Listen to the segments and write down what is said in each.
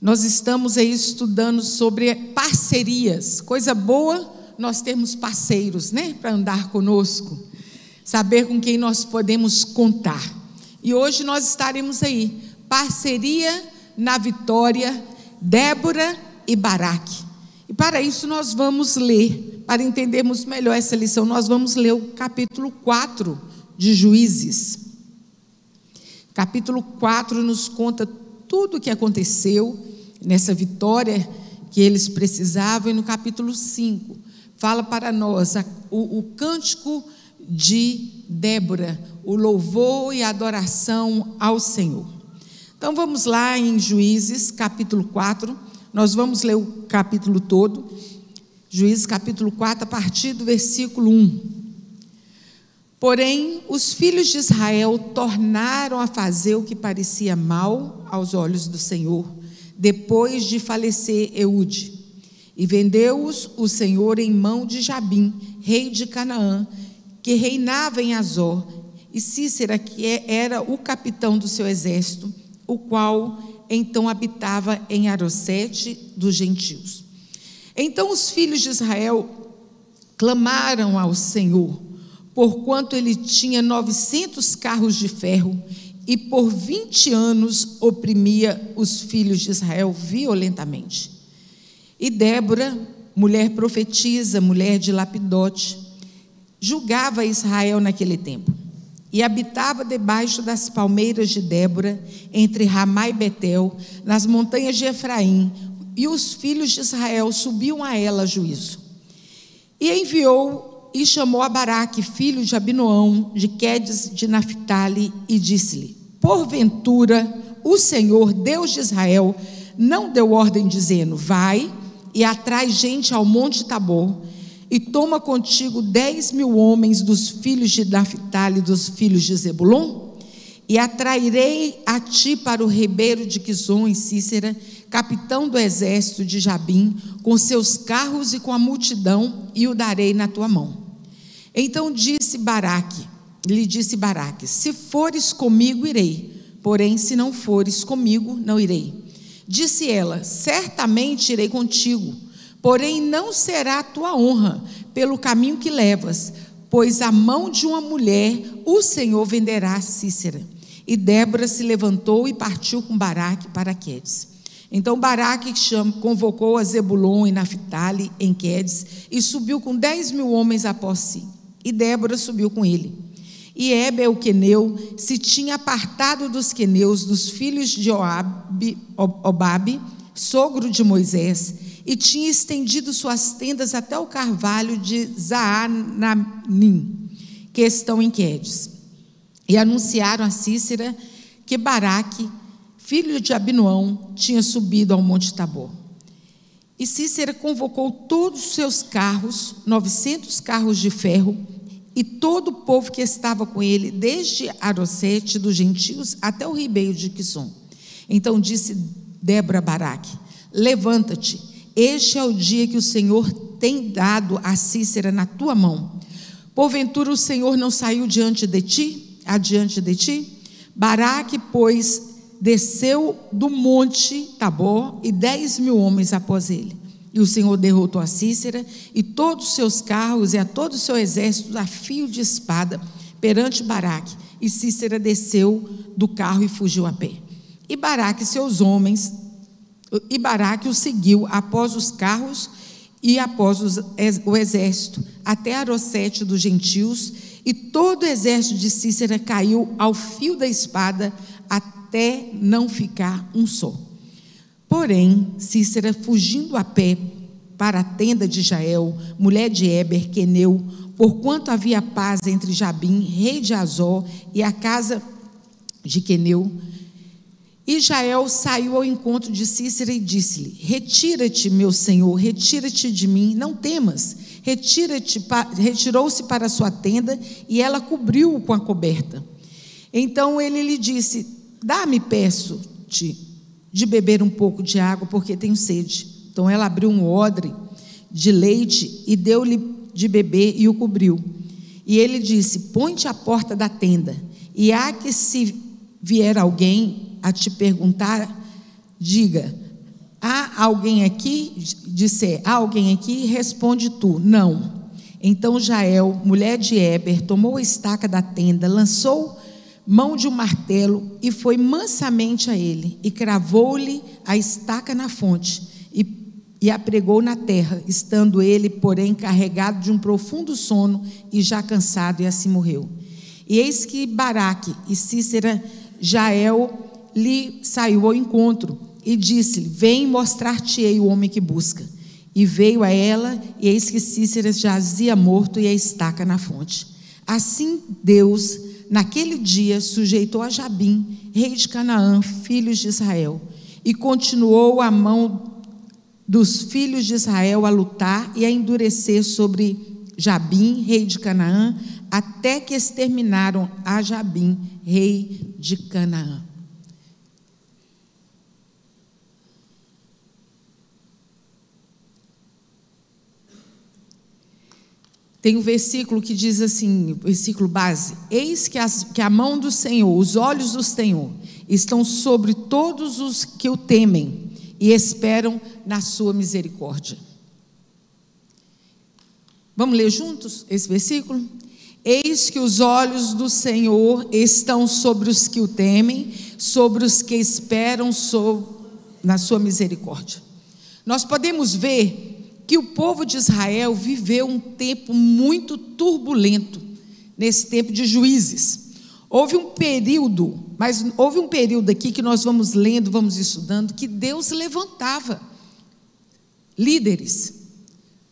Nós estamos aí estudando sobre parcerias. Coisa boa nós termos parceiros, né? Para andar conosco. Saber com quem nós podemos contar. E hoje nós estaremos aí. Parceria na vitória, Débora e Baraque. E para isso nós vamos ler, para entendermos melhor essa lição, nós vamos ler o capítulo 4 de Juízes. Capítulo 4 nos conta tudo o que aconteceu nessa vitória que eles precisavam. E no capítulo 5 fala para nós o cântico de Débora, o louvor e a adoração ao Senhor. Então vamos lá em Juízes capítulo 4, nós vamos ler o capítulo todo. Juízes capítulo 4, a partir do versículo 1. Porém, os filhos de Israel tornaram a fazer o que parecia mal aos olhos do Senhor, depois de falecer Eude. E vendeu-os o Senhor em mão de Jabim, rei de Canaã, que reinava em Azor, e Cícera, que era o capitão do seu exército, o qual então habitava em Arosete dos gentios. Então os filhos de Israel clamaram ao Senhor, porquanto ele tinha 900 carros de ferro, e por 20 anos oprimia os filhos de Israel violentamente. E Débora, mulher profetisa, mulher de Lapidote, julgava Israel naquele tempo, e habitava debaixo das palmeiras de Débora, entre Ramá e Betel, nas montanhas de Efraim, e os filhos de Israel subiam a ela a juízo. E enviou e chamou a Baraque, filho de Abinoão, de Quedes de Naphtali, e disse-lhe: porventura o Senhor, Deus de Israel, não deu ordem dizendo: vai e atrai gente ao monte Tabor, e toma contigo 10.000 homens dos filhos de Naphtali e dos filhos de Zebulon? E atrairei a ti para o ribeiro de Quizon em Cícera, capitão do exército de Jabim, com seus carros e com a multidão, e o darei na tua mão. Então lhe disse Baraque: se fores comigo, irei, porém se não fores comigo, não irei. Disse ela: certamente irei contigo, porém não será a tua honra pelo caminho que levas, pois a mão de uma mulher o Senhor venderá a Cícera. E Débora se levantou e partiu com Baraque para Quedes. Então Baraque convocou a Zebulon e Naphtali em Quedes, e subiu com 10.000 homens após si. E Débora subiu com ele. E Heber, o queneu, se tinha apartado dos queneus, dos filhos de Obabe, sogro de Moisés, e tinha estendido suas tendas até o carvalho de Zaananim, que estão em Quedes. E anunciaram a Cícera que Baraque, filho de Abinoão, tinha subido ao monte Tabor. E Cícera convocou todos os seus carros, 900 carros de ferro, e todo o povo que estava com ele, desde Arosete dos gentios até o ribeiro de Quizon. Então disse Débora a Baraque: levanta-te, este é o dia que o Senhor tem dado a Cícera na tua mão. Porventura o Senhor não saiu adiante de ti? Baraque, pois, desceu do monte Tabor, e 10.000 homens após ele. E o Senhor derrotou a Cícera e todos os seus carros e a todo o seu exército a fio de espada perante Baraque. E Cícera desceu do carro e fugiu a pé. E Baraque e seus homens, e Baraque o seguiu após os carros e após o exército, até Arosete dos gentios, e todo o exército de Cícera caiu ao fio da espada, até não ficar um só. Porém, Cícera, fugindo a pé para a tenda de Jael, mulher de Heber, queneu, porquanto havia paz entre Jabim, rei de Azor, e a casa de Queneu. E Jael saiu ao encontro de Cícera e disse-lhe: retira-te, meu senhor, retira-te de mim, não temas. Retirou-se para a sua tenda, e ela cobriu-o com a coberta. Então ele lhe disse: dá-me, peço-te, de beber um pouco de água, porque tenho sede. Então ela abriu um odre de leite e deu-lhe de beber e o cobriu. E ele disse: põe-te à porta da tenda, e há que se vier alguém a te perguntar, diga: Há alguém aqui? Disser, há alguém aqui? Responde tu, não. Então Jael, mulher de Heber, tomou a estaca da tenda, lançou mão de um martelo e foi mansamente a ele, e cravou-lhe a estaca na fonte, e a pregou na terra, estando ele, porém, carregado de um profundo sono, e já cansado, e assim morreu. E eis que Baraque e Sísera, Jael, lhe saiu ao encontro, e disse-lhe, vem mostrar-te-ei o homem que busca. E veio a ela, e eis que Sísera jazia morto, e a estaca na fonte. Assim Deus, naquele dia, sujeitou a Jabim, rei de Canaã, filhos de Israel, e continuou a mão dos filhos de Israel a lutar e a endurecer sobre Jabim, rei de Canaã, até que exterminaram a Jabim, rei de Canaã. Tem um versículo que diz assim, versículo base: eis que a mão do Senhor, os olhos do Senhor, estão sobre todos os que o temem e esperam na sua misericórdia. Vamos ler juntos esse versículo? Eis que os olhos do Senhor estão sobre os que o temem, sobre os que esperam na sua misericórdia. Nós podemos ver que o povo de Israel viveu um tempo muito turbulento, nesse tempo de Juízes. Houve um período aqui que nós vamos lendo, vamos estudando, que Deus levantava líderes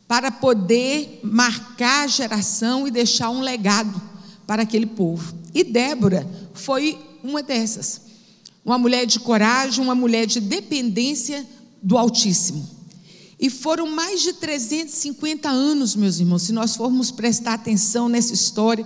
para poder marcar a geração e deixar um legado para aquele povo. E Débora foi uma dessas, uma mulher de coragem, uma mulher de dependência do Altíssimo. E foram mais de 350 anos, meus irmãos, se nós formos prestar atenção nessa história.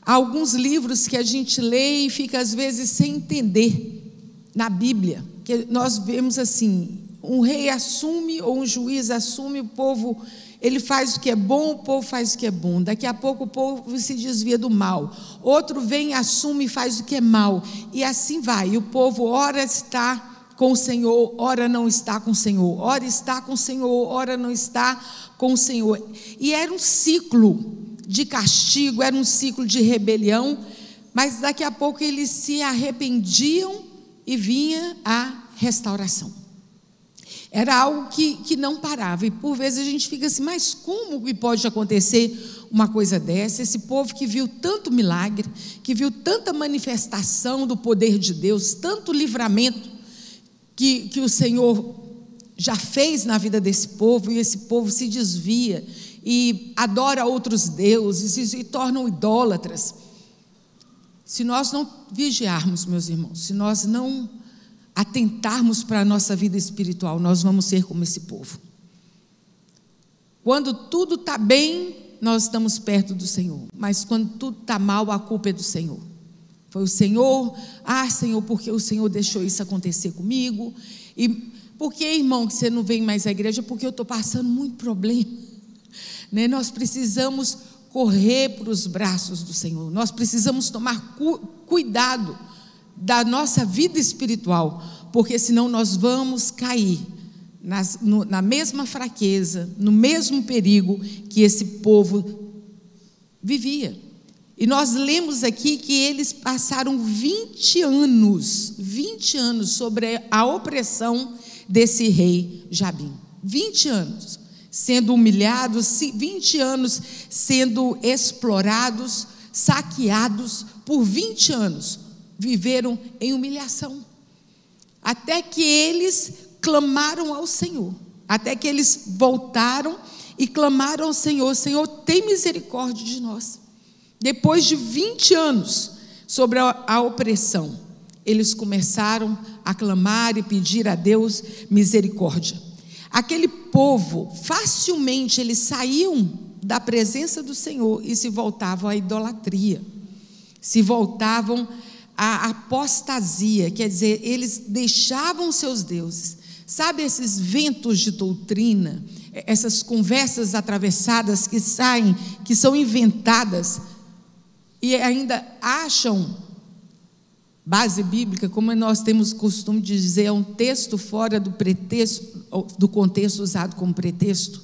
Há alguns livros que a gente lê e fica às vezes sem entender na Bíblia, que nós vemos assim, um rei assume ou um juiz assume, o povo, ele faz o que é bom, o povo faz o que é bom, daqui a pouco o povo se desvia do mal, outro vem, assume e faz o que é mal, e assim vai, e o povo ora está com o Senhor, ora não está com o Senhor, ora está com o Senhor, ora não está com o Senhor, e era um ciclo de castigo, era um ciclo de rebelião, mas daqui a pouco eles se arrependiam e vinha a restauração. Era algo que não parava, e por vezes a gente fica assim, mas como que pode acontecer uma coisa dessa? Esse povo que viu tanto milagre, que viu tanta manifestação do poder de Deus, tanto livramento que o Senhor já fez na vida desse povo, e esse povo se desvia e adora outros deuses e se tornam idólatras. Se nós não vigiarmos, meus irmãos, se nós não atentarmos para a nossa vida espiritual, nós vamos ser como esse povo. Quando tudo está bem, nós estamos perto do Senhor, mas quando tudo está mal, a culpa é do Senhor. Foi o Senhor, Senhor, porque o Senhor deixou isso acontecer comigo? E por que, irmão, que você não vem mais à igreja? Porque eu estou passando muito problema. Nós precisamos correr para os braços do Senhor, nós precisamos tomar cuidado da nossa vida espiritual, porque senão nós vamos cair na mesma fraqueza, no mesmo perigo que esse povo vivia. E nós lemos aqui que eles passaram 20 anos sobre a opressão desse rei Jabim, 20 anos sendo humilhados, 20 anos sendo explorados, saqueados, por 20 anos viveram em humilhação, até que eles clamaram ao Senhor, até que eles voltaram e clamaram ao Senhor: Senhor, tem misericórdia de nós. Depois de 20 anos sobre a opressão, eles começaram a clamar e pedir a Deus misericórdia. Aquele povo, facilmente eles saíam da presença do Senhor e se voltavam à idolatria, se voltavam à apostasia, quer dizer, eles deixavam seus deuses. Sabe esses ventos de doutrina, essas conversas atravessadas que saem, que são inventadas, e ainda acham base bíblica, como nós temos o costume de dizer, é um texto fora do pretexto, do contexto usado como pretexto.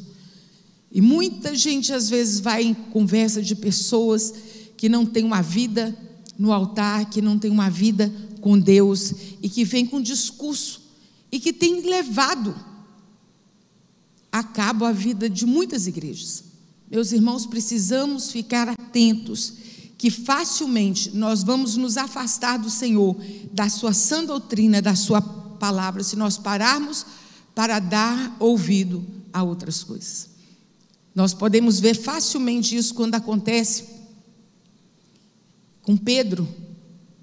E muita gente às vezes vai em conversa de pessoas que não têm uma vida no altar, que não têm uma vida com Deus, e que vem com discurso, e que tem levado a cabo a vida de muitas igrejas. Meus irmãos, precisamos ficar atentos, que facilmente nós vamos nos afastar do Senhor, da sua sã doutrina, da sua palavra, se nós pararmos para dar ouvido a outras coisas. Nós podemos ver facilmente isso quando acontece com Pedro,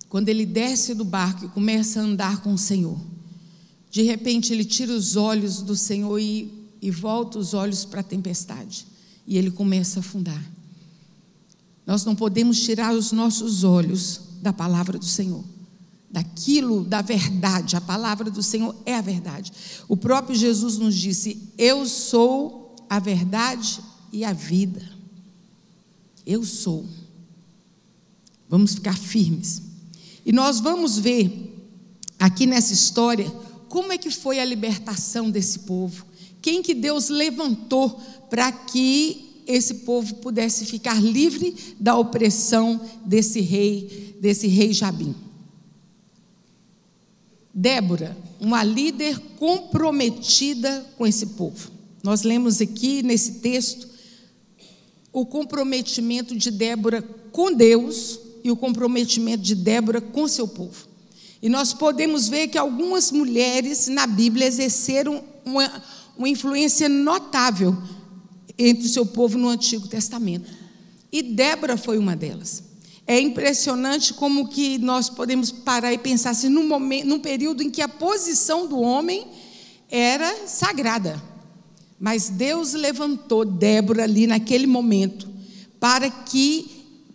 quando ele desce do barco e começa a andar com o Senhor. De repente ele tira os olhos do Senhor e volta os olhos para a tempestade, e ele começa a afundar. Nós não podemos tirar os nossos olhos da palavra do Senhor, daquilo, da verdade. A palavra do Senhor é a verdade. O próprio Jesus nos disse: eu sou a verdade e a vida. Eu sou. Vamos ficar firmes. E nós vamos ver aqui nessa história como é que foi a libertação desse povo. Quem que Deus levantou para que esse povo pudesse ficar livre da opressão desse rei Jabim. Débora, uma líder comprometida com esse povo. Nós lemos aqui nesse texto o comprometimento de Débora com Deus e o comprometimento de Débora com seu povo. E nós podemos ver que algumas mulheres na Bíblia exerceram uma influência notável entre o seu povo no Antigo Testamento. E Débora foi uma delas. É impressionante como que nós podemos parar e pensar assim, num período em que a posição do homem era sagrada. Mas Deus levantou Débora ali naquele momento para que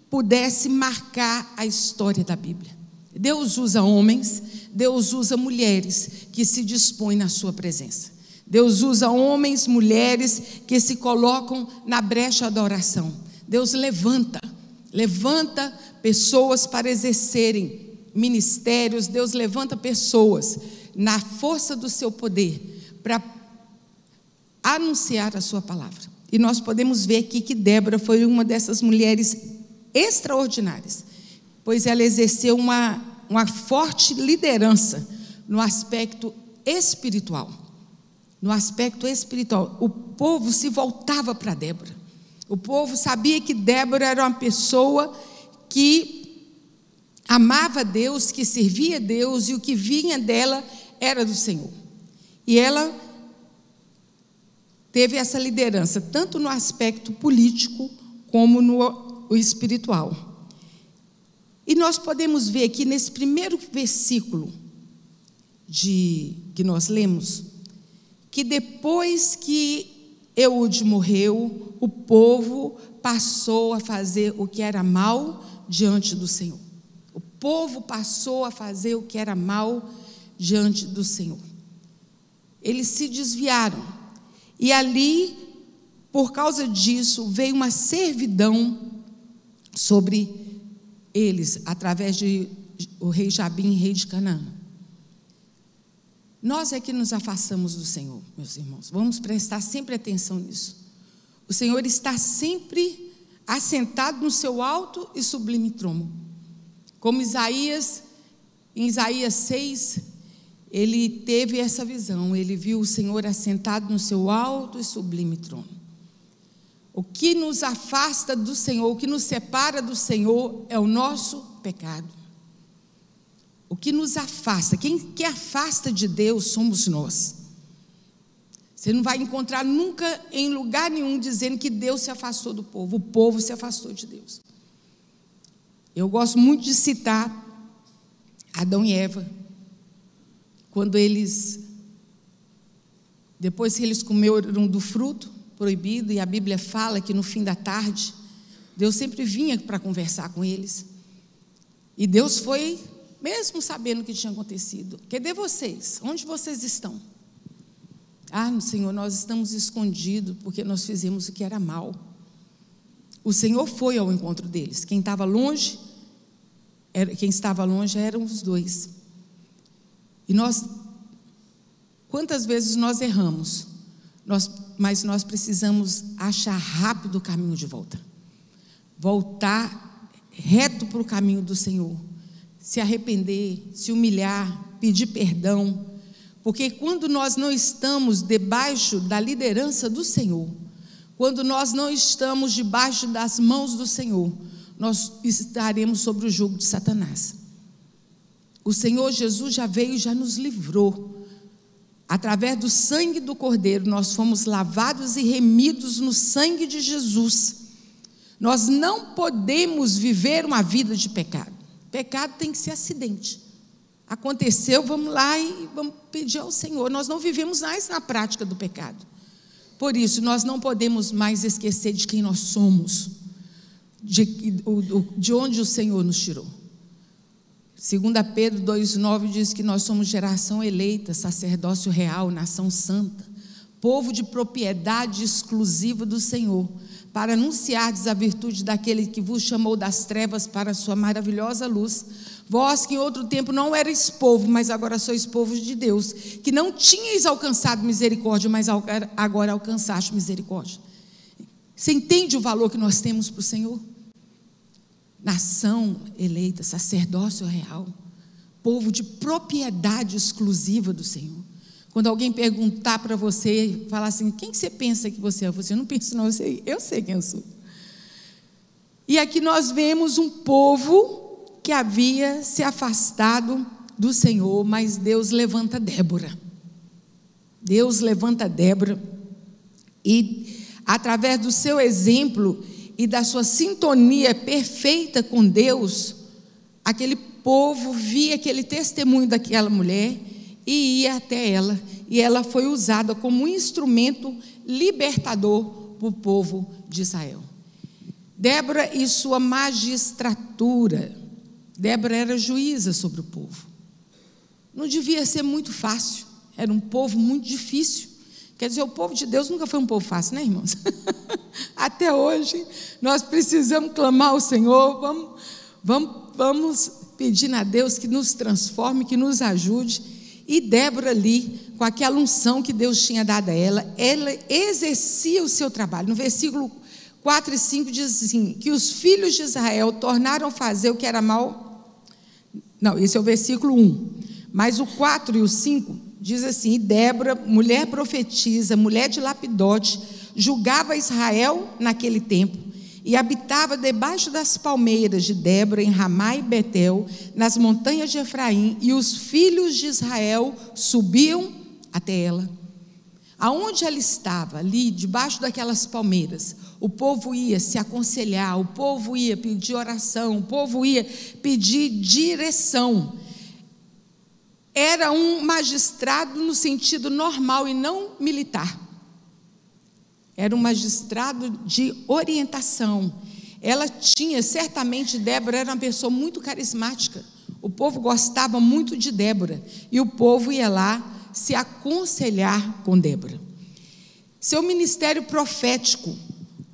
pudesse marcar a história da Bíblia. Deus usa homens, Deus usa mulheres que se dispõem na sua presença. Deus usa homens, mulheres que se colocam na brecha da oração. Deus levanta pessoas para exercerem ministérios. Deus levanta pessoas na força do seu poder para anunciar a sua palavra. E nós podemos ver aqui que Débora foi uma dessas mulheres extraordinárias, pois ela exerceu uma forte liderança no aspecto espiritual. No aspecto espiritual, o povo se voltava para Débora. O povo sabia que Débora era uma pessoa que amava Deus, que servia a Deus, e o que vinha dela era do Senhor. E ela teve essa liderança, tanto no aspecto político, como no espiritual. E nós podemos ver aqui nesse primeiro versículo que nós lemos, que depois que Eude morreu, o povo passou a fazer o que era mal diante do Senhor. O povo passou a fazer o que era mal diante do Senhor. Eles se desviaram. E ali, por causa disso, veio uma servidão sobre eles, através de o rei Jabim, rei de Canaã. Nós é que nos afastamos do Senhor, meus irmãos. Vamos prestar sempre atenção nisso. O Senhor está sempre assentado no seu alto e sublime trono. Como Isaías, em Isaías 6, ele teve essa visão. Ele viu o Senhor assentado no seu alto e sublime trono. O que nos afasta do Senhor, o que nos separa do Senhor é o nosso pecado. O que nos afasta, quem que afasta de Deus somos nós. Você não vai encontrar nunca em lugar nenhum dizendo que Deus se afastou do povo. O povo se afastou de Deus. Eu gosto muito de citar Adão e Eva, quando depois que eles comeram do fruto proibido, e a Bíblia fala que no fim da tarde, Deus sempre vinha para conversar com eles. E Deus foi, mesmo sabendo o que tinha acontecido: cadê vocês? Onde vocês estão? Ah, Senhor, nós estamos escondidos porque nós fizemos o que era mal. O Senhor foi ao encontro deles. Quem estava longe quem estava longe eram os dois. E quantas vezes nós erramos, mas nós precisamos achar rápido o caminho de volta. Voltar reto para o caminho do Senhor. Se arrepender, se humilhar, pedir perdão. Porque quando nós não estamos debaixo da liderança do Senhor, quando nós não estamos debaixo das mãos do Senhor, nós estaremos sobre o jugo de Satanás. O Senhor Jesus já veio e já nos livrou. Através do sangue do Cordeiro, nós fomos lavados e remidos no sangue de Jesus. Nós não podemos viver uma vida de pecado. Pecado tem que ser acidente. Aconteceu, vamos lá e vamos pedir ao Senhor. Nós não vivemos mais na prática do pecado. Por isso, nós não podemos mais esquecer de quem nós somos, de onde o Senhor nos tirou. 2 Pedro 2,9 diz que nós somos geração eleita, sacerdócio real, nação santa, povo de propriedade exclusiva do Senhor, para anunciardes a virtude daquele que vos chamou das trevas para a sua maravilhosa luz. Vós que em outro tempo não erais povo, mas agora sois povo de Deus, que não tinhais alcançado misericórdia, mas agora alcançaste misericórdia. Você entende o valor que nós temos para o Senhor? Nação eleita, sacerdócio real, povo de propriedade exclusiva do Senhor. Quando alguém perguntar para você, falar assim, quem você pensa que você é? Você não pensa não, eu sei quem eu sou. E aqui nós vemos um povo que havia se afastado do Senhor, mas Deus levanta Débora. Deus levanta Débora e, através do seu exemplo e da sua sintonia perfeita com Deus, aquele povo via aquele testemunho daquela mulher e ia até ela, e ela foi usada como um instrumento libertador para o povo de Israel. Débora e sua magistratura. Débora era juíza sobre o povo. Não devia ser muito fácil, era um povo muito difícil. Quer dizer, o povo de Deus nunca foi um povo fácil, né, irmãos? Até hoje, nós precisamos clamar ao Senhor, vamos pedir a Deus que nos transforme, que nos ajude. E Débora ali, com aquela unção que Deus tinha dado a ela exercia o seu trabalho. No versículo 4 e 5 diz assim, que os filhos de Israel tornaram a fazer o que era mal. Não, esse é o versículo 1. Mas o 4 e o 5 diz assim, e Débora, mulher profetisa, mulher de Lapidote, julgava Israel naquele tempo, e habitava debaixo das palmeiras de Débora, em Ramá e Betel, nas montanhas de Efraim, e os filhos de Israel subiam até ela. Aonde ela estava, ali, debaixo daquelas palmeiras, o povo ia se aconselhar, o povo ia pedir oração, o povo ia pedir direção. Era um magistrado no sentido normal e não militar. Era um magistrado de orientação. Ela tinha, certamente, Débora era uma pessoa muito carismática. O povo gostava muito de Débora. E o povo ia lá se aconselhar com Débora. Seu ministério profético,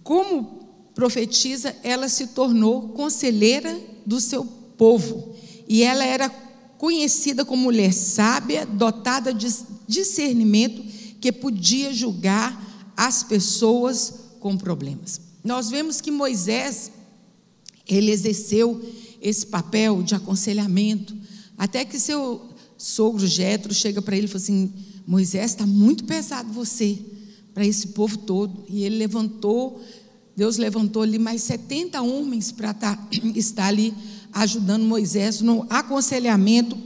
como profetisa, ela se tornou conselheira do seu povo. E ela era conhecida como mulher sábia, dotada de discernimento, que podia julgar as pessoas com problemas. Nós vemos que Moisés, ele exerceu esse papel de aconselhamento, até que seu sogro Jetro chega para ele e fala assim, Moisés, está muito pesado você, para esse povo todo. E ele Deus levantou ali mais 70 homens para estar ali ajudando Moisés no aconselhamento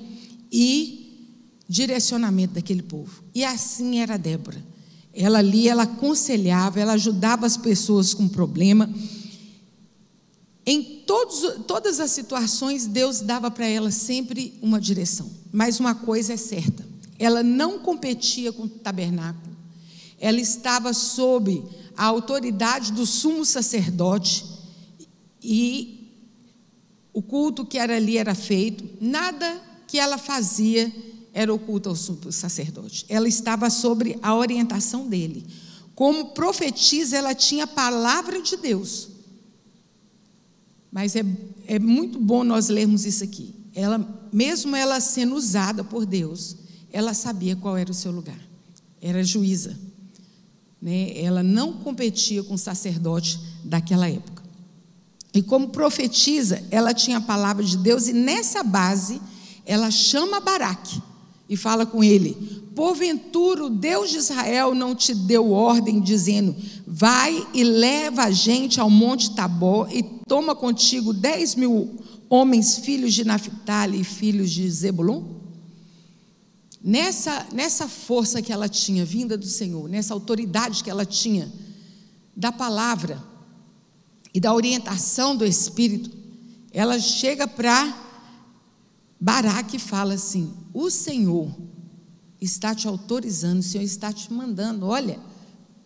e direcionamento daquele povo. E assim era Débora. Ela ali, ela aconselhava, ela ajudava as pessoas com problema. Em todas as situações, Deus dava para ela sempre uma direção. Mas uma coisa é certa, ela não competia com o tabernáculo. Ela estava sob a autoridade do sumo sacerdote e o culto que era ali era feito. Nada que ela fazia era oculto ao sumo sacerdote. Ela estava sob a orientação dele. Como profetisa, ela tinha a palavra de Deus. Mas é muito bom nós lermos isso aqui. Mesmo ela sendo usada por Deus, ela sabia qual era o seu lugar. Era juíza, né? Ela não competia com o sacerdote daquela época. E como profetisa, ela tinha a palavra de Deus, e nessa base, ela chama Baraque e fala com ele: porventura o Deus de Israel não te deu ordem, dizendo: vai e leva a gente ao monte Tabor, e toma contigo 10.000 homens, filhos de Naphtali e filhos de Zebulon? Nessa força que ela tinha, vinda do Senhor, nessa autoridade que ela tinha da palavra e da orientação do Espírito, ela chega para Baraque e fala assim: o Senhor está te autorizando, o Senhor está te mandando, olha,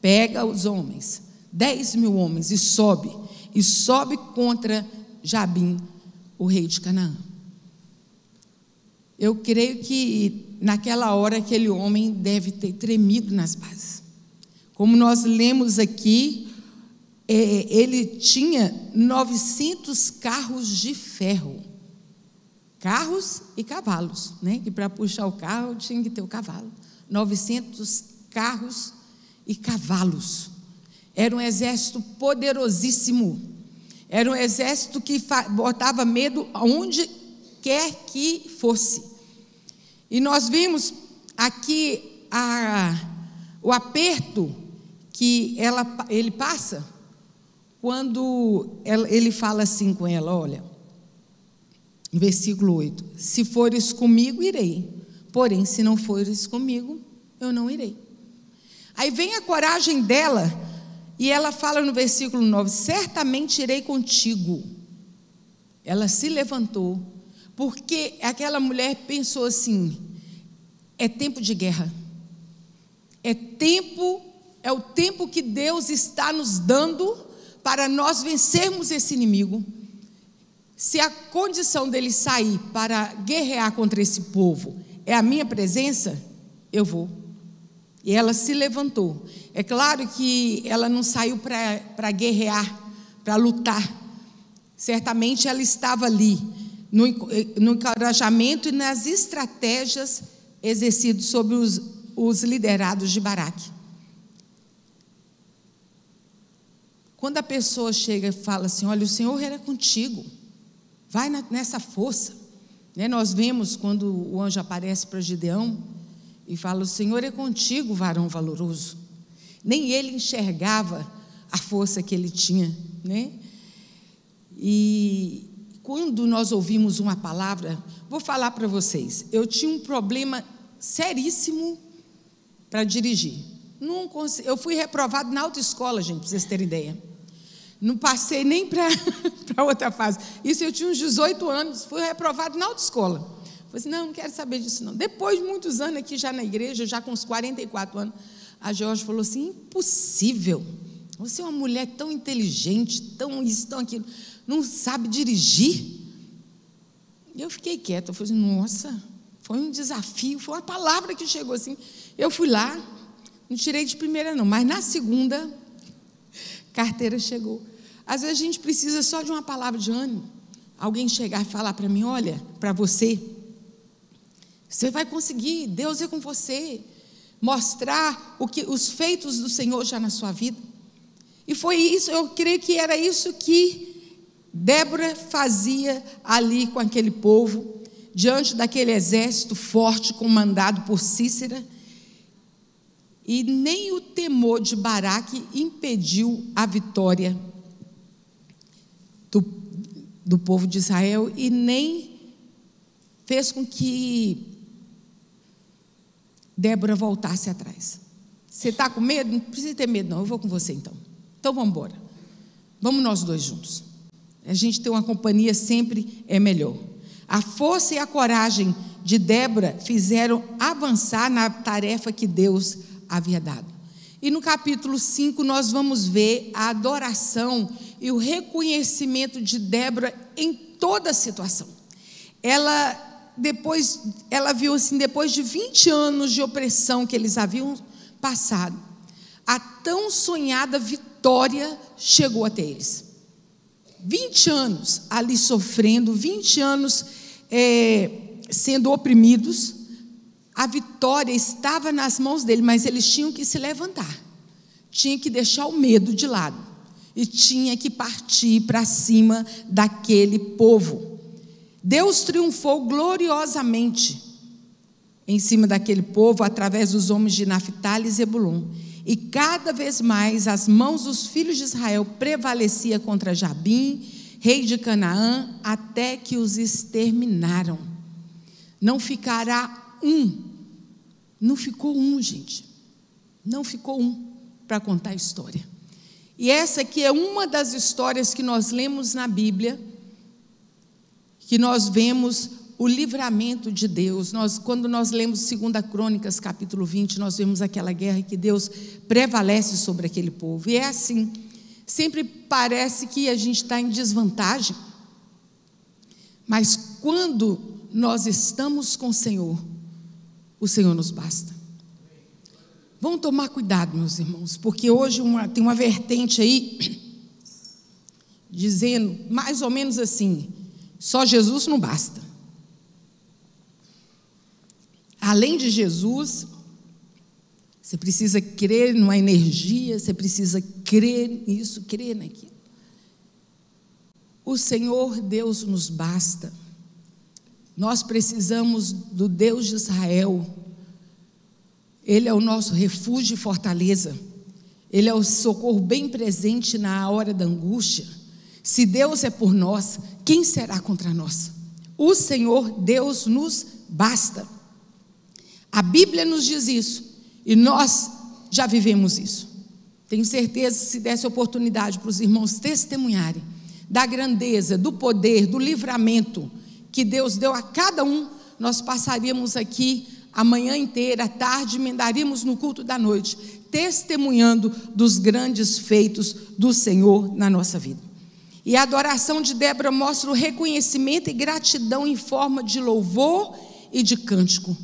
pega os homens, 10.000 homens, e sobe contra Jabim, o rei de Canaã. Eu creio que naquela hora aquele homem deve ter tremido nas bases. Como nós lemos aqui, ele tinha 900 carros de ferro, carros e cavalos, né? Que para puxar o carro tinha que ter o cavalo. 900 carros e cavalos. Era um exército poderosíssimo. Era um exército que botava medo aonde quer que fosse. E nós vimos aqui o aperto que ele passa quando ele fala assim com ela: olha, versículo 8: se fores comigo, irei, porém se não fores comigo, eu não irei. Aí vem a coragem dela, e ela fala no versículo 9: certamente irei contigo. Ela se levantou, porque aquela mulher pensou assim: é tempo de guerra, é o tempo que Deus está nos dando para nós vencermos esse inimigo. Se a condição dele sair para guerrear contra esse povo é a minha presença, eu vou. E ela se levantou. É claro que ela não saiu para guerrear, para lutar. Certamente ela estava ali no encorajamento e nas estratégias exercidas sobre os liderados de Baraque. Quando a pessoa chega e fala assim: olha, o Senhor era contigo, vai nessa força, né? Nós vemos quando o anjo aparece para Gideão e fala: o Senhor é contigo, varão valoroso. Nem ele enxergava a força que ele tinha, né? E quando nós ouvimos uma palavra, vou falar para vocês, eu tinha um problema seríssimo para dirigir. Eu fui reprovado na autoescola, gente, para vocês terem ideia. Não passei nem para outra fase. Isso eu tinha uns 18 anos, fui reprovado na autoescola. Falei assim: não quero saber disso não. Depois de muitos anos aqui já na igreja, já com uns 44 anos, a Jorge falou assim: impossível, você é uma mulher tão inteligente, tão isso, tão aquilo, não sabe dirigir? E eu fiquei quieta, eu falei assim: nossa, foi um desafio, foi uma palavra que chegou assim. Eu fui lá, não tirei de primeira não, mas na segunda, carteira chegou. Às vezes a gente precisa só de uma palavra de ânimo, alguém chegar e falar para mim: olha, para você vai conseguir, Deus é com você, mostrar os feitos do Senhor já na sua vida. E foi isso, eu creio que era isso que Débora fazia ali com aquele povo, diante daquele exército forte comandado por Cícera. E nem o temor de Baraque impediu a vitória do povo de Israel, e nem fez com que Débora voltasse atrás. Você está com medo? Não precisa ter medo não, eu vou com você então. Então vamos embora, vamos nós dois juntos. A gente ter uma companhia sempre é melhor. A força e a coragem de Débora fizeram avançar na tarefa que Deus havia dado. E no capítulo 5 nós vamos ver a adoração e o reconhecimento de Débora em toda a situação. Ela viu assim, depois de 20 anos de opressão que eles haviam passado, a tão sonhada vitória chegou até eles. 20 anos ali sofrendo, 20 anos sendo oprimidos. A vitória estava nas mãos dele, mas eles tinham que se levantar, tinham que deixar o medo de lado e tinha que partir para cima daquele povo. Deus triunfou gloriosamente em cima daquele povo através dos homens de Naftali e Zebulon. E cada vez mais as mãos dos filhos de Israel prevaleciam contra Jabim, rei de Canaã, até que os exterminaram. Não ficará um. Não ficou um, gente. Não ficou um para contar a história. E essa aqui é uma das histórias que nós lemos na Bíblia, que nós vemos o livramento de Deus. Quando nós lemos 2 Crônicas, capítulo 20, nós vemos aquela guerra que Deus prevalece sobre aquele povo. E é assim, sempre parece que a gente está em desvantagem, mas quando nós estamos com o Senhor nos basta. Vamos tomar cuidado, meus irmãos, porque hoje tem uma vertente aí, dizendo mais ou menos assim: só Jesus não basta. Além de Jesus, você precisa crer numa energia, você precisa crer nisso, crer naquilo. O Senhor Deus nos basta. Nós precisamos do Deus de Israel. Ele é o nosso refúgio e fortaleza. Ele é o socorro bem presente na hora da angústia. Se Deus é por nós, quem será contra nós? O Senhor Deus nos basta. A Bíblia nos diz isso, e nós já vivemos isso. Tenho certeza, se desse oportunidade para os irmãos testemunharem da grandeza, do poder, do livramento que Deus deu a cada um, nós passaríamos aqui a manhã inteira, à tarde, emendaríamos no culto da noite, testemunhando dos grandes feitos do Senhor na nossa vida. E a adoração de Débora mostra o reconhecimento e gratidão em forma de louvor e de cântico.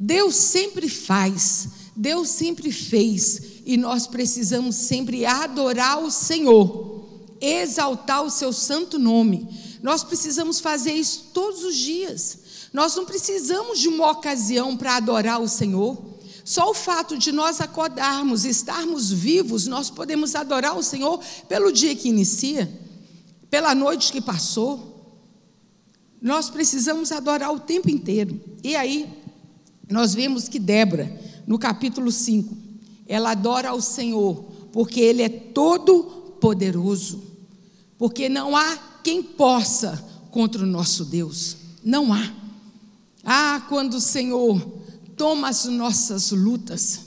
Deus sempre faz, Deus sempre fez, e nós precisamos sempre adorar o Senhor, exaltar o seu santo nome. Nós precisamos fazer isso todos os dias. Nós não precisamos de uma ocasião para adorar o Senhor. Só o fato de nós acordarmos, estarmos vivos, nós podemos adorar o Senhor pelo dia que inicia, pela noite que passou. Nós precisamos adorar o tempo inteiro. E aí nós vemos que Débora, no capítulo 5, ela adora ao Senhor, porque Ele é todo poderoso, porque não há quem possa contra o nosso Deus, não há. Quando o Senhor toma as nossas lutas,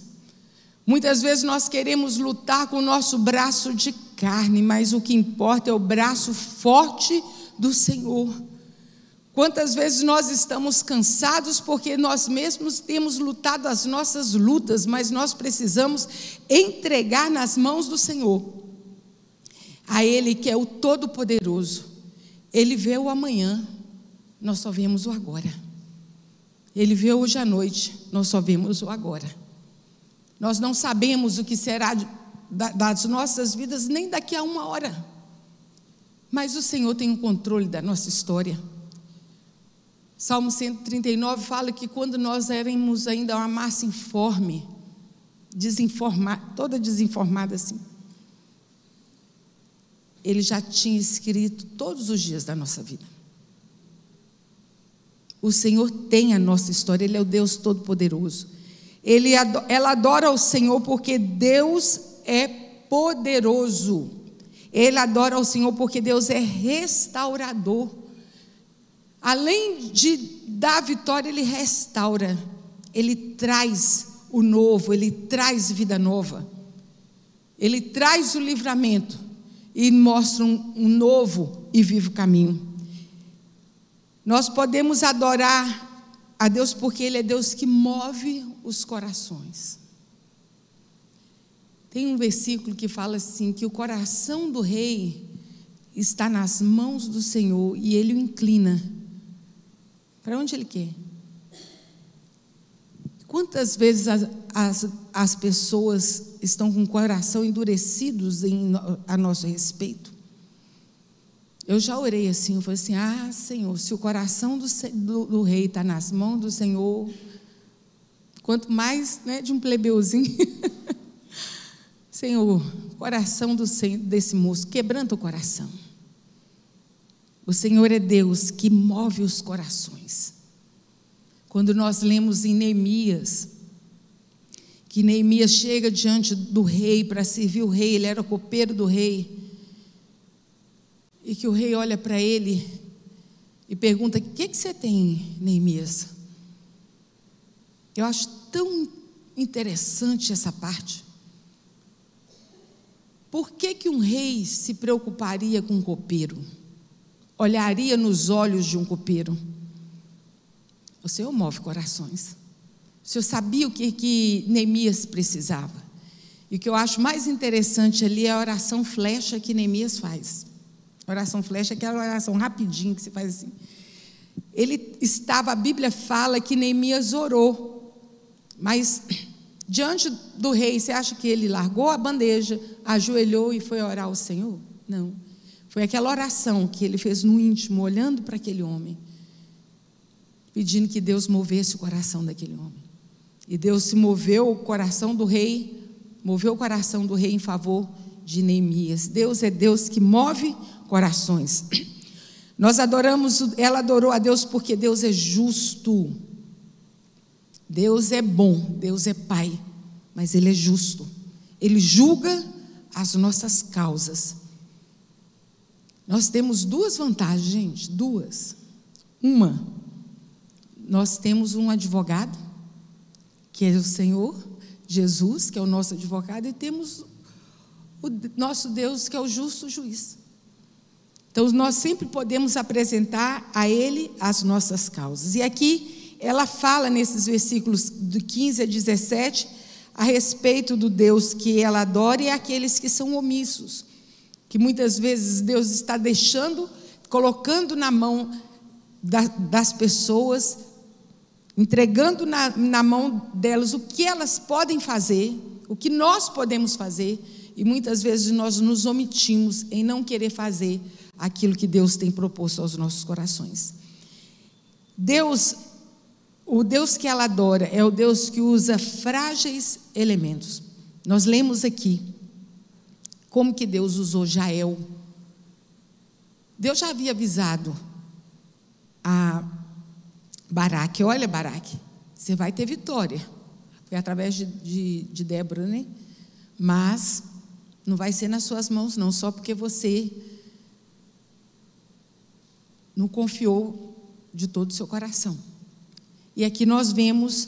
muitas vezes nós queremos lutar com o nosso braço de carne, mas o que importa é o braço forte do Senhor. Quantas vezes nós estamos cansados porque nós mesmos temos lutado as nossas lutas, mas nós precisamos entregar nas mãos do Senhor, a Ele que é o Todo-Poderoso. Ele vê o amanhã, nós só vemos o agora. Ele vê hoje à noite, nós só vemos o agora. Nós não sabemos o que será das nossas vidas nem daqui a uma hora, mas o Senhor tem o controle da nossa história. Salmo 139 fala que quando nós éramos ainda uma massa informe, toda desinformada assim, Ele já tinha escrito todos os dias da nossa vida. O Senhor tem a nossa história, Ele é o Deus Todo-Poderoso. Ela adora o Senhor porque Deus é poderoso. Ele adora o Senhor porque Deus é restaurador. Além de dar vitória, Ele restaura, Ele traz o novo, Ele traz vida nova, Ele traz o livramento e mostra um novo e vivo caminho. Nós podemos adorar a Deus porque Ele é Deus que move os corações. Tem um versículo que fala assim, que o coração do rei está nas mãos do Senhor e Ele o inclina para onde Ele quer. Quantas vezes as pessoas estão com o coração endurecidos a nosso respeito? Eu já orei assim, eu falei assim: ah, Senhor, se o coração do rei está nas mãos do Senhor, quanto mais, né, de um plebeuzinho, Senhor, coração desse moço, quebranta o coração. O Senhor é Deus que move os corações. Quando nós lemos em Neemias, que Neemias chega diante do rei para servir o rei, ele era o copeiro do rei, e que o rei olha para ele e pergunta: o que você tem, Neemias? Eu acho tão interessante essa parte. Por que um rei se preocuparia com um copeiro? Olharia nos olhos de um copeiro? O Senhor move corações. O Senhor sabia o que Neemias precisava. E o que eu acho mais interessante ali é a oração flecha que Neemias faz. A oração flecha é aquela oração rapidinho que você faz assim. A Bíblia fala que Neemias orou, mas diante do rei, você acha que ele largou a bandeja, ajoelhou e foi orar ao Senhor? Não. Foi aquela oração que ele fez no íntimo, olhando para aquele homem, pedindo que Deus movesse o coração daquele homem. E Deus se moveu o coração do rei, moveu o coração do rei em favor de Neemias. Deus é Deus que move corações. Ela adorou a Deus porque Deus é justo. Deus é bom, Deus é Pai, mas Ele é justo. Ele julga as nossas causas. Nós temos duas vantagens, gente, duas. Uma, nós temos um advogado, que é o Senhor Jesus, que é o nosso advogado, e temos o nosso Deus, que é o justo juiz. Então, nós sempre podemos apresentar a Ele as nossas causas. E aqui, ela fala nesses versículos de 15 a 17, a respeito do Deus que ela adora e aqueles que são omissos, que muitas vezes Deus está deixando, colocando na mão das pessoas, entregando na mão delas o que elas podem fazer, o que nós podemos fazer, e muitas vezes nós nos omitimos em não querer fazer aquilo que Deus tem proposto aos nossos corações. O Deus que ela adora é o Deus que usa frágeis elementos. Nós lemos aqui como que Deus usou Jael. Deus já havia avisado a Baraque: olha, Baraque, você vai ter vitória. Foi através de Débora, né? Mas não vai ser nas suas mãos, não, só porque você não confiou de todo o seu coração. E aqui nós vemos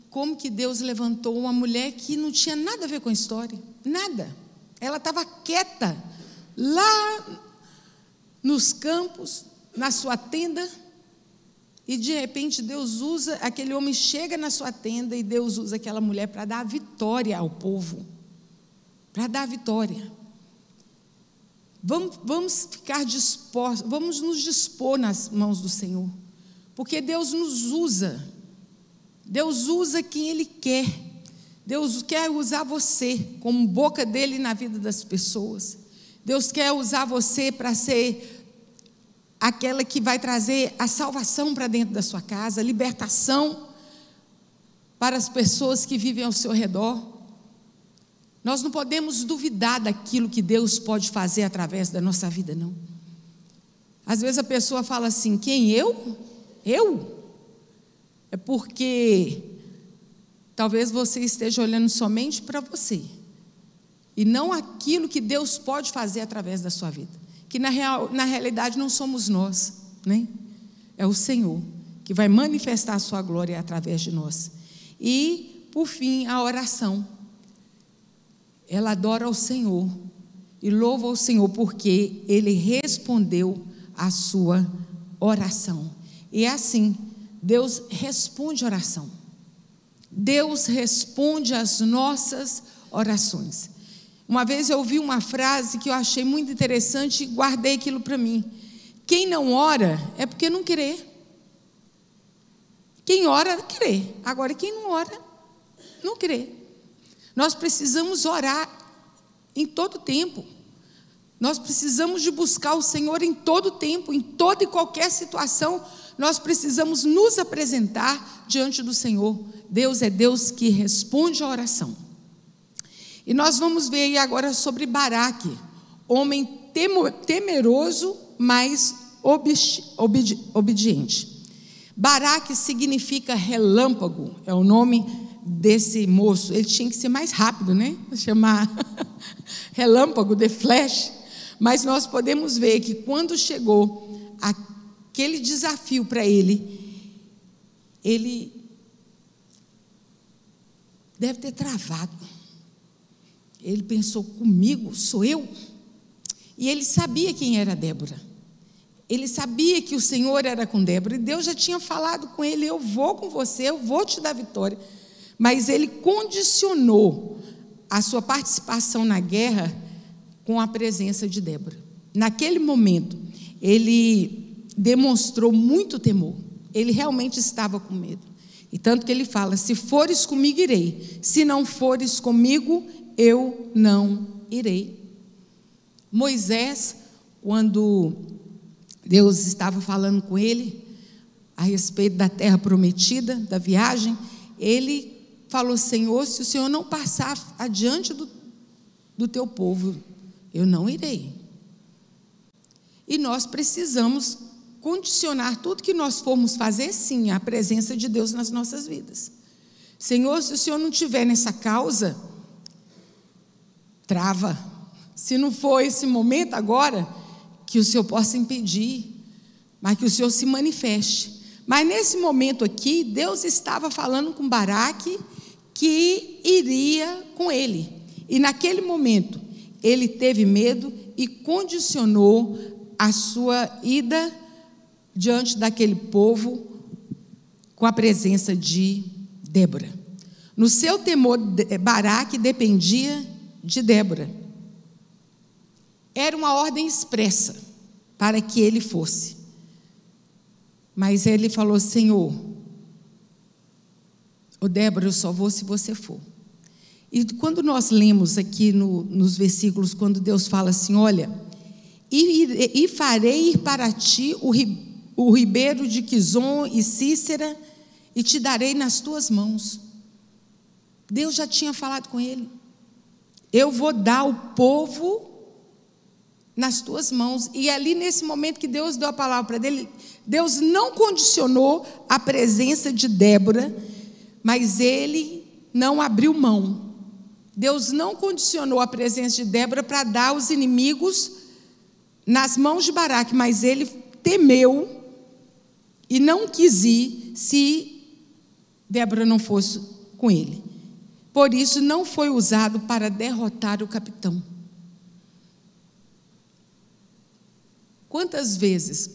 como que Deus levantou uma mulher que não tinha nada a ver com a história, nada. Ela estava quieta, lá nos campos, na sua tenda, e de repente Deus usa, aquele homem chega na sua tenda e Deus usa aquela mulher para dar vitória ao povo, para dar vitória. Vamos ficar dispostos, vamos nos dispor nas mãos do Senhor, porque Deus nos usa. Deus usa quem Ele quer. Deus quer usar você como boca dele na vida das pessoas. Deus quer usar você para ser aquela que vai trazer a salvação para dentro da sua casa, a libertação para as pessoas que vivem ao seu redor. Nós não podemos duvidar daquilo que Deus pode fazer através da nossa vida, não. Às vezes a pessoa fala assim: quem, eu? Eu? É porque talvez você esteja olhando somente para você e não aquilo que Deus pode fazer através da sua vida, que na realidade não somos nós, né? É o Senhor que vai manifestar a sua glória através de nós. E por fim, a oração. Ela adora ao Senhor e louva ao Senhor porque Ele respondeu a sua oração. E é assim, Deus responde a oração. Deus responde às nossas orações. Uma vez eu ouvi uma frase que eu achei muito interessante e guardei aquilo para mim: quem não ora é porque não crê. Quem ora, crê. Agora, quem não ora, não crê. Nós precisamos orar em todo tempo. Nós precisamos de buscar o Senhor em todo tempo, em toda e qualquer situação. Nós precisamos nos apresentar diante do Senhor. Deus é Deus que responde a oração. E nós vamos ver aí agora sobre Baraque, homem temeroso, mas obediente. Baraque significa relâmpago, é o nome desse moço. Ele tinha que ser mais rápido, né? Chamar relâmpago, de flash. Mas nós podemos ver que quando chegou aquele desafio para ele deve ter travado. Ele pensou: comigo? Sou eu? E ele sabia quem era Débora. Ele sabia que o Senhor era com Débora. E Deus já tinha falado com ele: eu vou com você, eu vou te dar vitória. Mas ele condicionou a sua participação na guerra com a presença de Débora. Naquele momento, ele demonstrou muito temor. Ele realmente estava com medo. E tanto que ele fala: se fores comigo, irei. Se não fores comigo, eu não irei. Moisés, quando Deus estava falando com ele a respeito da terra prometida, da viagem, ele falou: Senhor, se o Senhor não passar adiante do teu povo, eu não irei. E nós precisamos condicionar tudo que nós formos fazer, sim, à presença de Deus nas nossas vidas. Senhor, se o Senhor não estiver nessa causa, trava. Se não for esse momento agora, que o Senhor possa impedir, mas que o Senhor se manifeste. Mas nesse momento aqui, Deus estava falando com Baraque que iria com ele. E naquele momento, ele teve medo e condicionou a sua ida diante daquele povo com a presença de Débora. No seu temor, Baraque dependia de Débora. Era uma ordem expressa para que ele fosse. Mas ele falou: Senhor, Débora, eu só vou se você for. E quando nós lemos aqui nos versículos, quando Deus fala assim: olha, e farei ir para ti o ribeiro de Quizon e Cícera, e te darei nas tuas mãos. Deus já tinha falado com ele: eu vou dar o povo nas tuas mãos. E ali nesse momento que Deus deu a palavra para ele, Deus não condicionou a presença de Débora, mas ele não abriu mão. Deus não condicionou a presença de Débora para dar os inimigos nas mãos de Baraque, mas ele temeu e não quis ir se Débora não fosse com ele. Por isso não foi usado para derrotar o capitão. Quantas vezes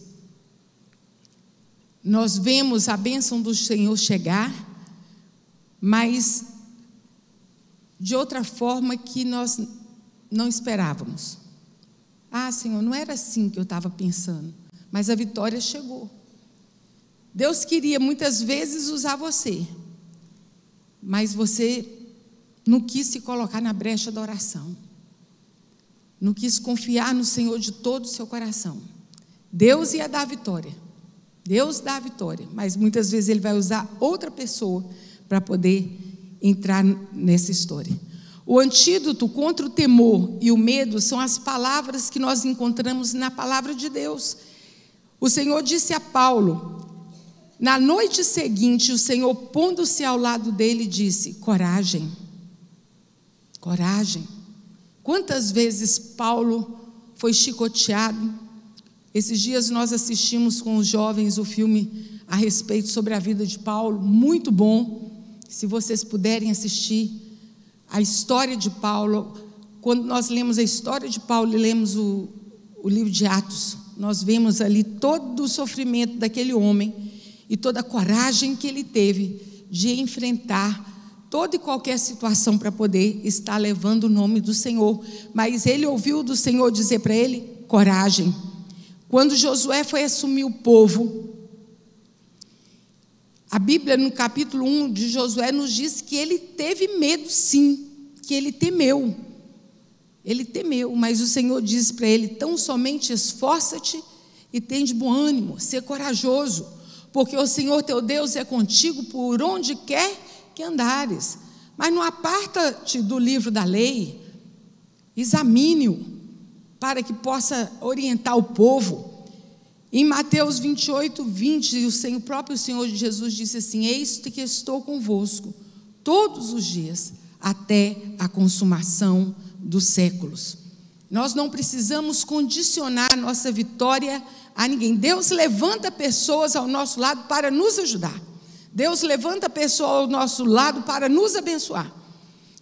nós vemos a bênção do Senhor chegar, mas de outra forma que nós não esperávamos. Ah, Senhor, não era assim que eu estava pensando, mas a vitória chegou. Deus queria muitas vezes usar você, mas você não quis se colocar na brecha da oração, não quis confiar no Senhor de todo o seu coração. Deus ia dar a vitória, Deus dá a vitória, mas muitas vezes Ele vai usar outra pessoa para poder entrar nessa história. O antídoto contra o temor e o medo são as palavras que nós encontramos na palavra de Deus. O Senhor disse a Paulo, na noite seguinte, o Senhor, pondo-se ao lado dele, disse: coragem, coragem. Quantas vezes Paulo foi chicoteado? Esses dias nós assistimos com os jovens o filme a respeito sobre a vida de Paulo, muito bom. Se vocês puderem assistir a história de Paulo, quando nós lemos a história de Paulo e lemos o livro de Atos, nós vemos ali todo o sofrimento daquele homem e toda a coragem que ele teve de enfrentar toda e qualquer situação para poder estar levando o nome do Senhor. Mas ele ouviu do Senhor dizer para ele: coragem. Quando Josué foi assumir o povo, a Bíblia no capítulo 1 de Josué nos diz que ele teve medo, sim, que ele temeu. Ele temeu, mas o Senhor disse para ele: tão somente esforça-te e tem de bom ânimo, ser corajoso, porque o Senhor teu Deus é contigo por onde quer que andares. Mas não aparta-te do livro da lei, examine-o, para que possa orientar o povo. Em Mateus 28, 20, o próprio Senhor Jesus disse assim: eis que estou convosco todos os dias, até a consumação dos séculos. Nós não precisamos condicionar a nossa vitória a ninguém. Deus levanta pessoas ao nosso lado para nos ajudar. Deus levanta pessoas ao nosso lado para nos abençoar.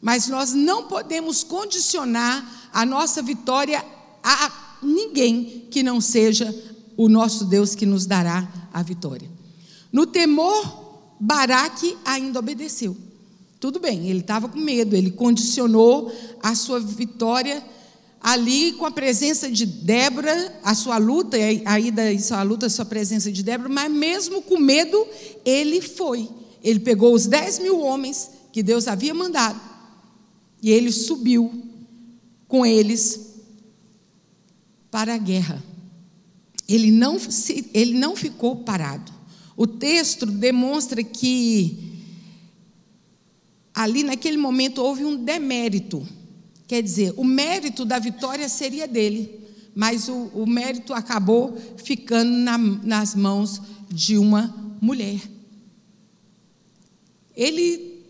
Mas nós não podemos condicionar a nossa vitória a ninguém que não seja o nosso Deus que nos dará a vitória. No temor, Baraque ainda obedeceu. Tudo bem, ele estava com medo, ele condicionou a sua vitória ali com a presença de Débora, a sua luta, a sua presença de Débora, mas mesmo com medo, ele foi. Ele pegou os 10.000 homens que Deus havia mandado e ele subiu com eles para a guerra. Ele não ficou parado. O texto demonstra que ali naquele momento houve um demérito. Quer dizer, o mérito da vitória seria dele, mas o mérito acabou ficando nas mãos de uma mulher. Ele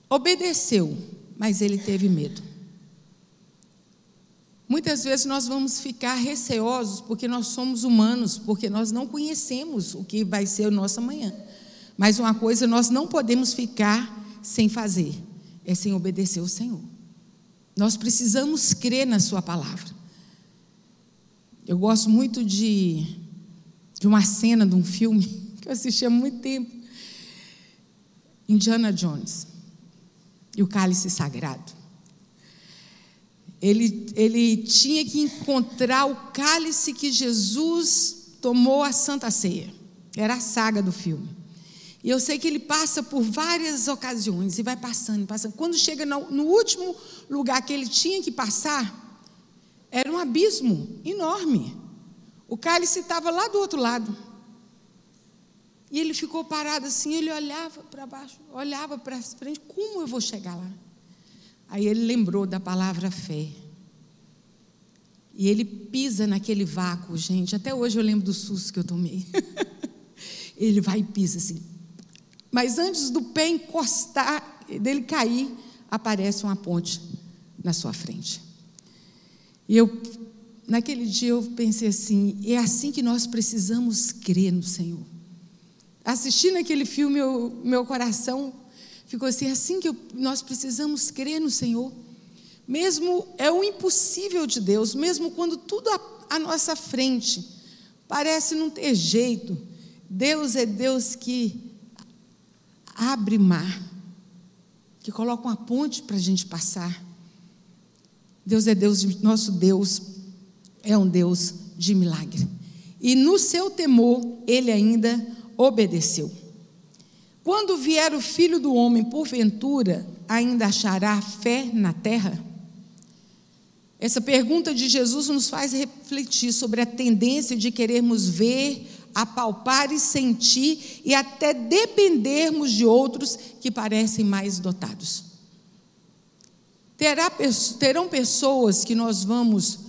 obedeceu, mas ele teve medo. Muitas vezes nós vamos ficar receosos porque nós somos humanos, porque nós não conhecemos o que vai ser o nosso amanhã. Mas uma coisa nós não podemos ficar sem fazer, é sem obedecer ao Senhor. Nós precisamos crer na sua palavra. Eu gosto muito de uma cena de um filme que eu assisti há muito tempo, Indiana Jones e o Cálice Sagrado. Ele tinha que encontrar o cálice que Jesus tomou à Santa Ceia. Era a saga do filme. E eu sei que ele passa por várias ocasiões e vai passando. Quando chega no último lugar que ele tinha que passar, era um abismo enorme. O cálice estava lá do outro lado. E ele ficou parado assim, ele olhava para baixo, olhava para frente, como eu vou chegar lá? Aí ele lembrou da palavra fé. E ele pisa naquele vácuo, gente. Até hoje eu lembro do susto que eu tomei. Ele vai e pisa assim. Mas antes do pé encostar, dele cair, aparece uma ponte na sua frente. E naquele dia eu pensei assim, é assim que nós precisamos crer no Senhor. Assistindo aquele filme, meu coração ficou assim, é assim que nós precisamos crer no Senhor. Mesmo é o impossível de Deus, mesmo quando tudo à nossa frente parece não ter jeito, Deus é Deus que abre mar, que coloca uma ponte para a gente passar. Deus é Deus, nosso Deus é um Deus de milagre. E no seu temor, ele ainda obedeceu. Quando vier o Filho do Homem, porventura, ainda achará fé na terra? Essa pergunta de Jesus nos faz refletir sobre a tendência de querermos ver, apalpar e sentir e até dependermos de outros que parecem mais dotados. Terão pessoas que nós vamos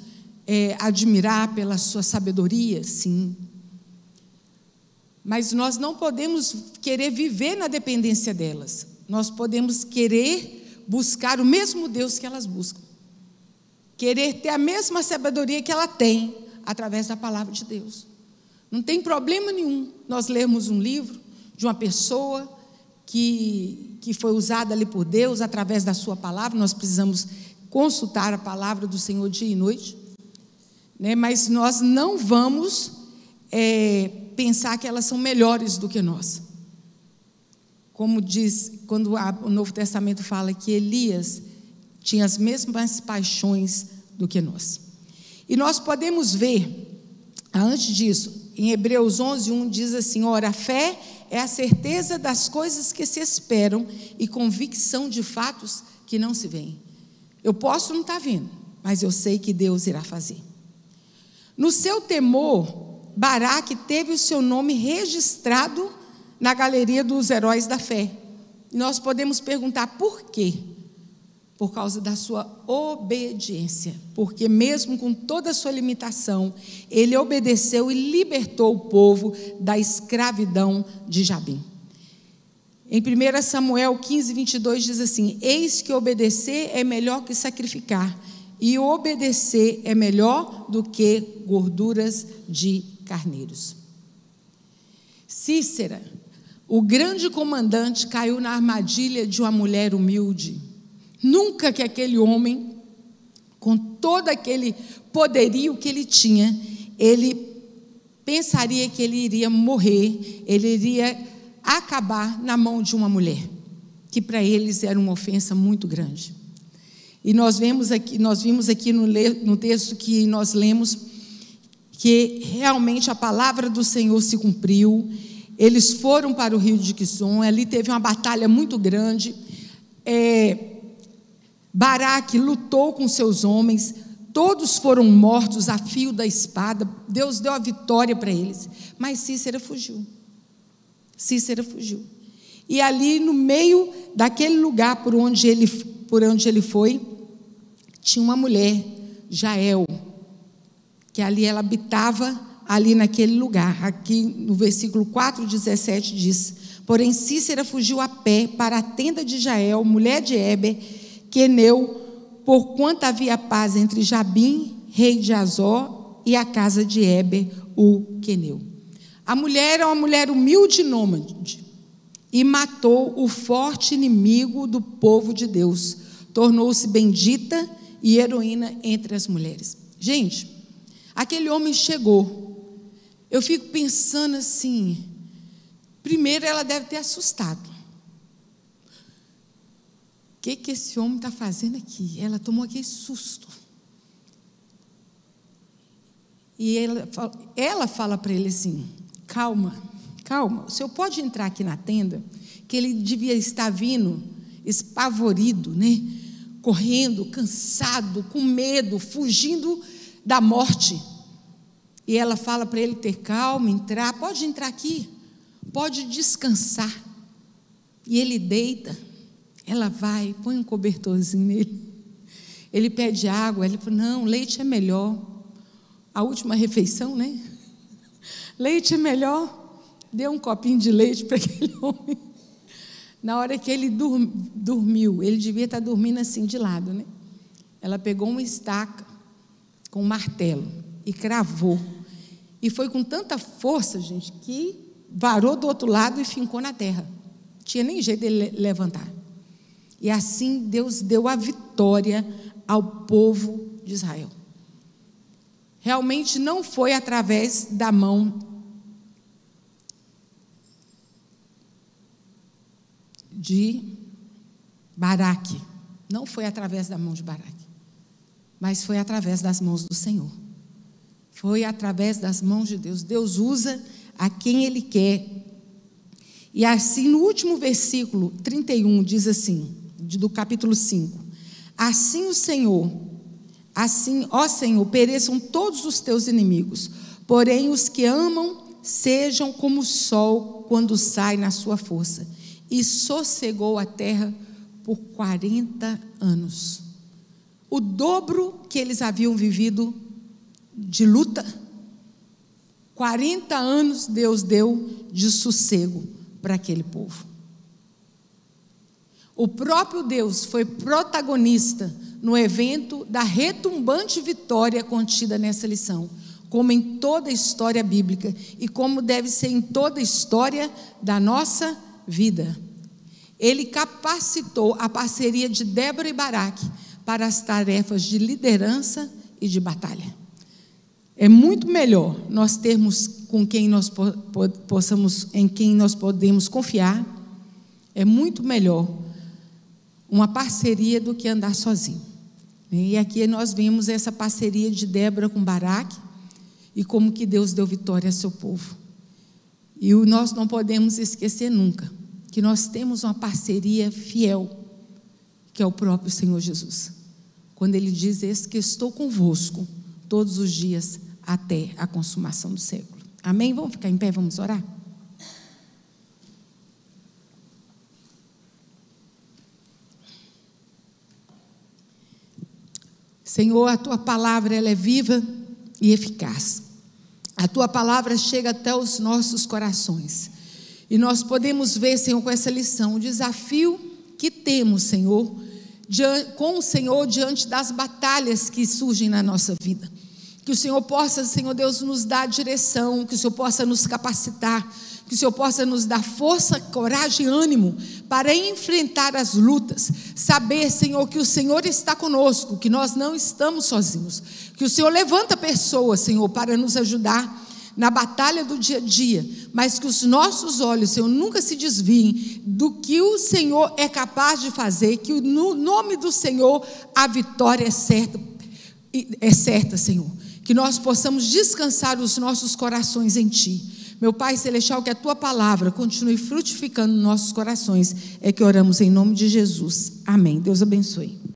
admirar pela sua sabedoria, sim. Mas nós não podemos querer viver na dependência delas. Nós podemos querer buscar o mesmo Deus que elas buscam. Querer ter a mesma sabedoria que ela tem, através da palavra de Deus. Não tem problema nenhum nós lermos um livro de uma pessoa que foi usada ali por Deus, através da sua palavra. Nós precisamos consultar a palavra do Senhor dia e noite, né? Mas nós não vamos pensar que elas são melhores do que nós. Como diz, quando o Novo Testamento fala que Elias tinha as mesmas paixões do que nós. E nós podemos ver, antes disso, em Hebreus 11:1 diz assim: ora, a fé é a certeza das coisas que se esperam e convicção de fatos que não se veem. Eu posso não estar vendo, mas eu sei que Deus irá fazer. No seu temor, Baraque teve o seu nome registrado na galeria dos heróis da fé. E nós podemos perguntar por quê? Por causa da sua obediência. Porque mesmo com toda a sua limitação, ele obedeceu e libertou o povo da escravidão de Jabim. Em 1 Samuel 15, 22 diz assim: eis que obedecer é melhor que sacrificar, e obedecer é melhor do que gorduras de carneiros. Cícera, o grande comandante, caiu na armadilha de uma mulher humilde. Nunca que aquele homem, com todo aquele poderio que ele tinha, ele pensaria que ele iria morrer, ele iria acabar na mão de uma mulher, que para eles era uma ofensa muito grande. E nós vimos aqui no texto que nós lemos, que realmente a palavra do Senhor se cumpriu. Eles foram para o rio de Quizon, ali teve uma batalha muito grande. Baraque lutou com seus homens, todos foram mortos a fio da espada. Deus deu a vitória para eles, mas Cícera fugiu. E ali no meio daquele lugar por onde ele foi, tinha uma mulher, Jael, que ali ela habitava ali naquele lugar. Aqui no versículo 4:17 diz: porém Cícera fugiu a pé para a tenda de Jael, mulher de Heber, queneu, porquanto havia paz entre Jabim, rei de Azor, e a casa de Heber, o queneu. A mulher era uma mulher humilde e nômade, e matou o forte inimigo do povo de Deus. Tornou-se bendita e heroína entre as mulheres. Gente, aquele homem chegou. Eu fico pensando assim, primeiro ela deve ter assustado. O que esse homem está fazendo aqui? Ela tomou aquele susto. E ela fala para ele assim: calma, o senhor pode entrar aqui na tenda? Que ele devia estar vindo espavorido, né? Correndo, cansado, com medo, fugindo da morte. E ela fala para ele ter calma, entrar, pode entrar aqui, pode descansar. E ele deita, ela vai, põe um cobertorzinho nele. Ele pede água, ela fala: não, leite é melhor. A última refeição, né? Leite é melhor. Deu um copinho de leite para aquele homem. Na hora que ele dormiu, ele devia estar dormindo assim de lado, né? Ela pegou uma estaca com um martelo e cravou. E foi com tanta força, gente, que varou do outro lado e fincou na terra. Não tinha nem jeito dele levantar. E assim Deus deu a vitória ao povo de Israel. Realmente não foi através da mão de Baraque. Não foi através da mão de Baraque, mas foi através das mãos do Senhor. Foi através das mãos de Deus. Deus usa a quem Ele quer. E assim, no último versículo 31, diz assim, do capítulo 5: assim o Senhor, assim, ó Senhor, pereçam todos os teus inimigos, porém os que amam sejam como o sol quando sai na sua força. E sossegou a terra por 40 anos. O dobro que eles haviam vivido de luta. 40 anos Deus deu de sossego para aquele povo. O próprio Deus foi protagonista no evento da retumbante vitória contida nessa lição, como em toda a história bíblica e como deve ser em toda a história da nossa vida. Ele capacitou a parceria de Débora e Baraque para as tarefas de liderança e de batalha. É muito melhor nós termos com quem nós em quem nós podemos confiar. É muito melhor uma parceria do que andar sozinho. E aqui nós vemos essa parceria de Débora com Baraque e como que Deus deu vitória a seu povo. E nós não podemos esquecer nunca que nós temos uma parceria fiel, que é o próprio Senhor Jesus. quando ele diz: eis que estou convosco todos os dias até a consumação do século. Amém? Vamos ficar em pé, vamos orar? Senhor, a tua palavra, ela é viva e eficaz. A tua palavra chega até os nossos corações. E nós podemos ver, Senhor, com essa lição, o desafio que temos, Senhor, com o Senhor diante das batalhas que surgem na nossa vida. Que o Senhor possa, Senhor Deus, nos dar direção, que o Senhor possa nos capacitar, que o Senhor possa nos dar força, coragem e ânimo para enfrentar as lutas. Saber, Senhor, que o Senhor está conosco, que nós não estamos sozinhos. Que o Senhor levanta pessoas, Senhor, para nos ajudar na batalha do dia a dia, mas que os nossos olhos, Senhor, nunca se desviem do que o Senhor é capaz de fazer, que no nome do Senhor a vitória é certa, Senhor. Que nós possamos descansar os nossos corações em Ti. Meu Pai Celestial, que a Tua palavra continue frutificando nos nossos corações. É que oramos em nome de Jesus. Amém. Deus abençoe.